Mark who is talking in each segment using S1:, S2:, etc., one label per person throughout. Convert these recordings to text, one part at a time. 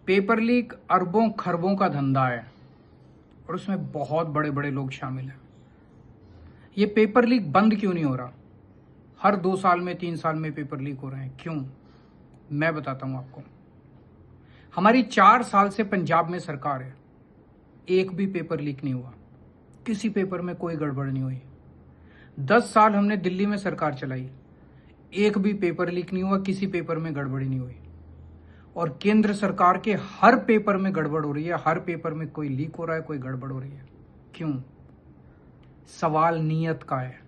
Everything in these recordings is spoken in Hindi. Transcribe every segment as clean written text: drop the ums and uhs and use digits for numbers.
S1: पेपर लीक अरबों खरबों का धंधा है और उसमें बहुत बड़े बड़े लोग शामिल हैं। ये पेपर लीक बंद क्यों नहीं हो रहा? हर 2 साल में 3 साल में पेपर लीक हो रहे हैं, क्यों? मैं बताता हूं आपको। हमारी 4 साल से पंजाब में सरकार है, एक भी पेपर लीक नहीं हुआ, किसी पेपर में कोई गड़बड़ नहीं हुई। 10 साल हमने दिल्ली में सरकार चलाई, एक भी पेपर लीक नहीं हुआ, किसी पेपर में गड़बड़ी नहीं हुई। और केंद्र सरकार के हर पेपर में गड़बड़ हो रही है, हर पेपर में कोई लीक हो रहा है, कोई गड़बड़ हो रही है। क्यों? सवाल नीयत का है।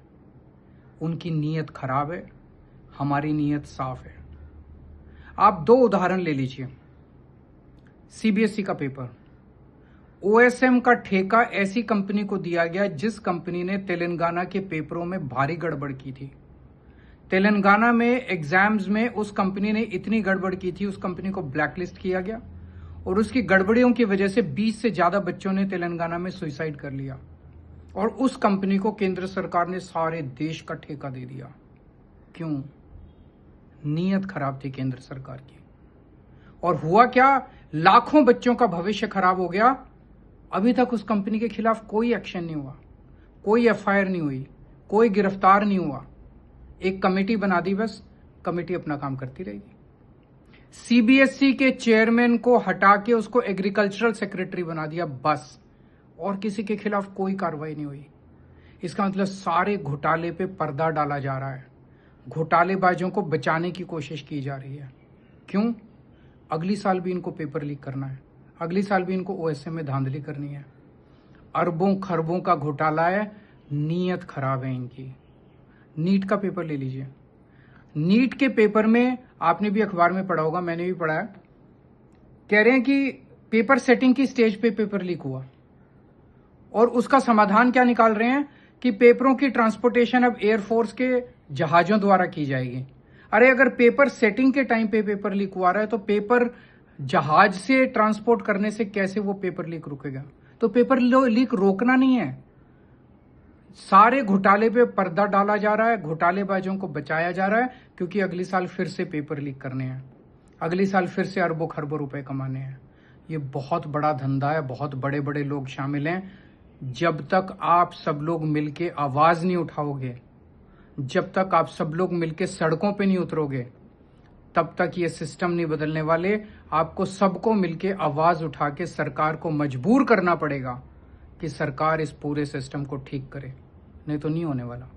S1: उनकी नीयत खराब है, हमारी नीयत साफ है। आप 2 उदाहरण ले लीजिए। सीबीएसई का पेपर, ओएसएम का ठेका ऐसी कंपनी को दिया गया जिस कंपनी ने तेलंगाना के पेपरों में भारी गड़बड़ की थी। तेलंगाना में एग्जाम्स में उस कंपनी ने इतनी गड़बड़ की थी, उस कंपनी को ब्लैकलिस्ट किया गया और उसकी गड़बड़ियों की वजह से 20 से ज्यादा बच्चों ने तेलंगाना में सुसाइड कर लिया और उस कंपनी को केंद्र सरकार ने सारे देश का ठेका दे दिया। क्यों? नीयत खराब थी केंद्र सरकार की। और हुआ क्या? लाखों बच्चों का भविष्य खराब हो गया। अभी तक उस कंपनी के खिलाफ कोई एक्शन नहीं हुआ, कोई एफआईआर नहीं हुई, कोई गिरफ्तार नहीं हुआ। एक कमेटी बना दी, बस कमेटी अपना काम करती रहेगी। सीबीएसई के चेयरमैन को हटा के उसको एग्रीकल्चरल सेक्रेटरी बना दिया, बस, और किसी के खिलाफ कोई कार्रवाई नहीं हुई। इसका मतलब सारे घोटाले पे पर्दा डाला जा रहा है, घोटालेबाजों को बचाने की कोशिश की जा रही है। क्यों? अगली साल भी इनको पेपर लीक करना है, अगली साल भी इनको ओएसएम में धांधली करनी है। अरबों खरबों का घोटाला है, नीयत खराब है इनकी। नीट का पेपर ले लीजिए। नीट के पेपर में आपने भी अखबार में पढ़ा होगा, मैंने भी पढ़ा है, कह रहे हैं कि पेपर सेटिंग की स्टेज पे पेपर लीक हुआ और उसका समाधान क्या निकाल रहे हैं कि पेपरों की ट्रांसपोर्टेशन अब एयरफोर्स के जहाजों द्वारा की जाएगी। अरे अगर पेपर सेटिंग के टाइम पे पेपर लीक हुआ रहा है तो पेपर जहाज से ट्रांसपोर्ट करने से कैसे वो पेपर लीक रुकेगा? तो पेपर लीक रोकना नहीं है। सारे घोटाले पे पर्दा डाला जा रहा है, घोटालेबाजों को बचाया जा रहा है, क्योंकि अगली साल फिर से पेपर लीक करने हैं, अगली साल फिर से अरबों खरबों रुपए कमाने हैं। ये बहुत बड़ा धंधा है, बहुत बड़े बड़े लोग शामिल हैं। जब तक आप सब लोग मिलके आवाज नहीं उठाओगे, जब तक आप सब लोग मिलके सड़कों पे नहीं उतरोगे, तब तक ये सिस्टम नहीं बदलने वाले। आपको सबको मिलके आवाज उठा के सरकार को मजबूर करना पड़ेगा कि सरकार इस पूरे सिस्टम को ठीक करे, नहीं तो नहीं होने वाला।